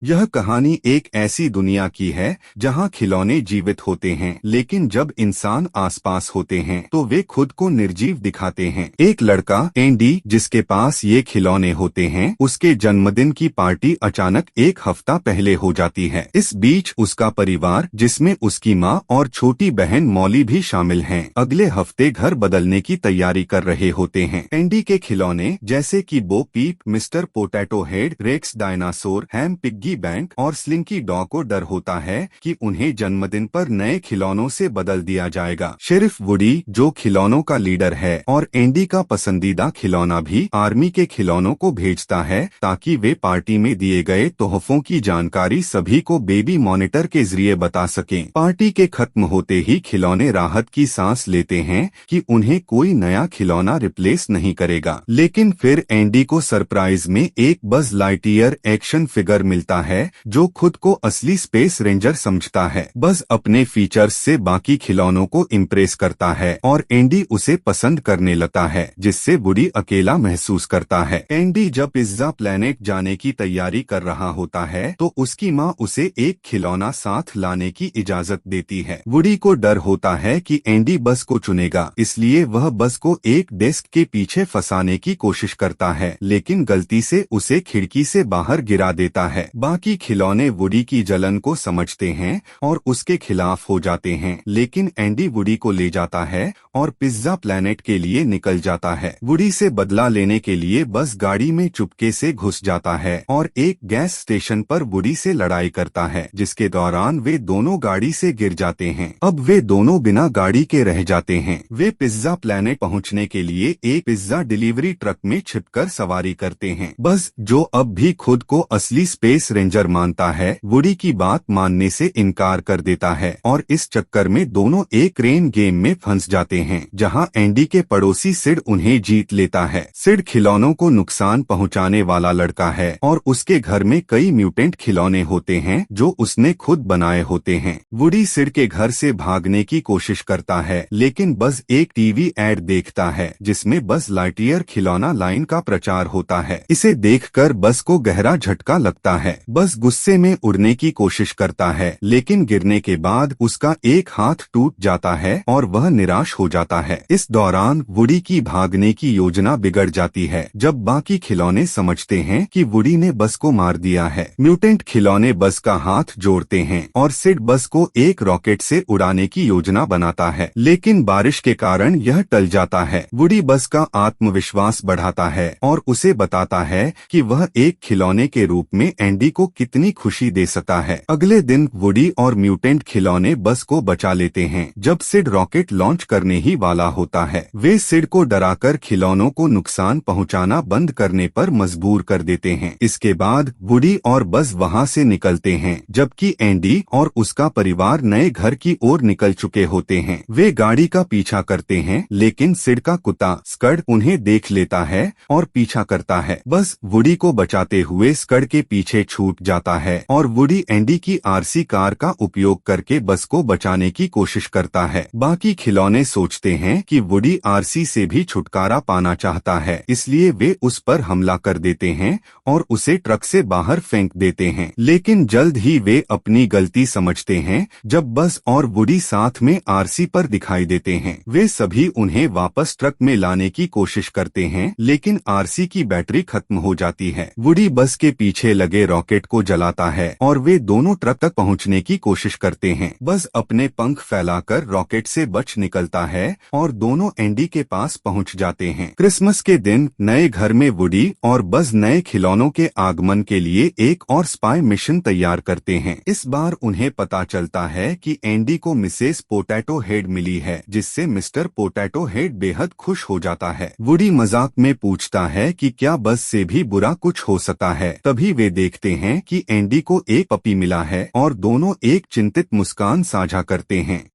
यह कहानी एक ऐसी दुनिया की है जहां खिलौने जीवित होते हैं, लेकिन जब इंसान आसपास होते हैं तो वे खुद को निर्जीव दिखाते हैं। एक लड़का एंडी जिसके पास ये खिलौने होते हैं, उसके जन्मदिन की पार्टी अचानक एक हफ्ता पहले हो जाती है। इस बीच उसका परिवार, जिसमें उसकी माँ और छोटी बहन मॉली भी शामिल हैं, अगले हफ्ते घर बदलने की तैयारी कर रहे होते हैं। एंडी के खिलौने जैसे कि Bo Peep, mister Potato Head, Rex dinosaur, Hamm piggy bank और स्लिंकी डॉग को डर होता है कि उन्हें जन्मदिन पर नए खिलौनों से बदल दिया जाएगा। शेरिफ वुडी, जो खिलौनों का लीडर है और एंडी का पसंदीदा खिलौना भी, आर्मी के खिलौनों को भेजता है ताकि वे पार्टी में दिए गए तोहफों की जानकारी सभी को बेबी मॉनिटर के जरिए बता सकें। पार्टी के खत्म होते ही खिलौने राहत की सांस लेते हैं कि उन्हें कोई नया खिलौना रिप्लेस नहीं करेगा। लेकिन फिर एंडी को सरप्राइज में एक बज लाइटईयर एक्शन फिगर मिलता है जो खुद को असली स्पेस रेंजर समझता है। बज अपने फीचर्स से बाकी खिलौनों को इम्प्रेस करता है और एंडी उसे पसंद करने लगता है, जिससे वुडी अकेला महसूस करता है। एंडी जब पिज्जा प्लेनेट जाने की तैयारी कर रहा होता है तो उसकी माँ उसे एक खिलौना साथ लाने की इजाजत देती है। वुडी को डर होता है कि एंडी बस को चुनेगा, इसलिए वह बस को एक डेस्क के पीछे फंसाने की कोशिश करता है, लेकिन गलती से उसे खिड़की से बाहर गिरा देता है। बाकी खिलौने वुडी की जलन को समझते हैं और उसके खिलाफ हो जाते हैं, लेकिन एंडी वुडी को ले जाता है और पिज्जा प्लेनेट के लिए निकल जाता है। वुडी से बदला लेने के लिए बस गाड़ी में चुपके से घुस जाता है और एक गैस स्टेशन पर वुडी से लड़ाई करता है, जिसके दौरान वे दोनों गाड़ी से गिर जाते हैं। अब वे दोनों बिना गाड़ी के रह जाते हैं। वे पिज्जा प्लेनेट पहुंचने के लिए एक पिज्जा डिलीवरी ट्रक में छिपकर सवारी करते हैं। बस, जो अब भी खुद को असली स्पेस रेंजर मानता है, वुडी की बात मानने से इनकार कर देता है और इस चक्कर में दोनों एक क्रेन गेम में फंस जाते हैं, जहां एंडी के पड़ोसी सिड उन्हें जीत लेता है। सिड खिलौनों को नुकसान पहुंचाने वाला लड़का है और उसके घर में कई म्यूटेंट खिलौने होते हैं जो उसने खुद बनाए होते हैं। वुडी सिड के घर से भागने की कोशिश करता है, लेकिन बस एक टीवी एड देखता है जिसमें बस लाइटईयर खिलौना लाइन का प्रचार होता है। इसे देखकर बस को गहरा झटका लगता है। बस गुस्से में उड़ने की कोशिश करता है, लेकिन गिरने के बाद उसका एक हाथ टूट जाता है और वह निराश हो जाता है। इस दौरान वुडी की भागने की योजना बिगड़ जाती है जब बाकी खिलौने समझते हैं कि वुडी ने बस को मार दिया है। म्यूटेंट खिलौने बस का हाथ जोड़ते हैं और सिड बस को एक रॉकेट से उड़ाने की योजना बनाता है, लेकिन बारिश के कारण यह टल जाता है। वुडी बस का आत्मविश्वास बढ़ाता है और उसे बताता है कि वह एक खिलौने के रूप में एंडी को कितनी खुशी दे सकता है। अगले दिन वुडी और म्यूटेंट खिलौने बस को बचा लेते हैं। जब सिड रॉकेट लॉन्च करने ही वाला होता है, वे सिड को डराकर खिलौनों को नुकसान पहुंचाना बंद करने पर मजबूर कर देते हैं। इसके बाद वुडी और बस वहां से निकलते हैं, जबकि एंडी और उसका परिवार नए घर की ओर निकल चुके होते हैं। वे गाड़ी का पीछा करते हैं, लेकिन सिड का कुत्ता स्कड उन्हें देख लेता है और पीछा करता है। बस वुडी को बचाते हुए स्कड के पीछे छूट जाता है और वुडी एंडी की आरसी कार का उपयोग करके बस को बचाने की कोशिश करता है। बाकी खिलौने सोचते हैं कि वुडी आरसी से भी छुटकारा पाना चाहता है, इसलिए वे उस पर हमला कर देते हैं और उसे ट्रक से बाहर फेंक देते हैं। लेकिन जल्द ही वे अपनी गलती समझते हैं जब बस और वुडी साथ में आरसी पर दिखाई देते हैं। वे सभी उन्हें वापस ट्रक में लाने की कोशिश करते हैं, लेकिन आरसी की बैटरी खत्म हो जाती है। वुडी बस के पीछे लगे रॉकेट को जलाता है और वे दोनों ट्रक तक पहुंचने की कोशिश करते हैं। बस अपने पंख फैलाकर रॉकेट से बच निकलता है और दोनों एंडी के पास पहुंच जाते हैं। क्रिसमस के दिन नए घर में वुडी और बस नए खिलौनों के आगमन के लिए एक और स्पाई मिशन तैयार करते हैं। इस बार उन्हें पता चलता है कि एंडी को मिसेस पोटैटो हेड मिली है, जिससे मिस्टर पोटैटो हेड बेहद खुश हो जाता है। वुडी मजाक में पूछता है कि क्या बस से भी बुरा कुछ हो सकता है। तभी वे देखते हैं कि एंडी को एक पपी मिला है और दोनों एक चिंतित मुस्कान साझा करते हैं।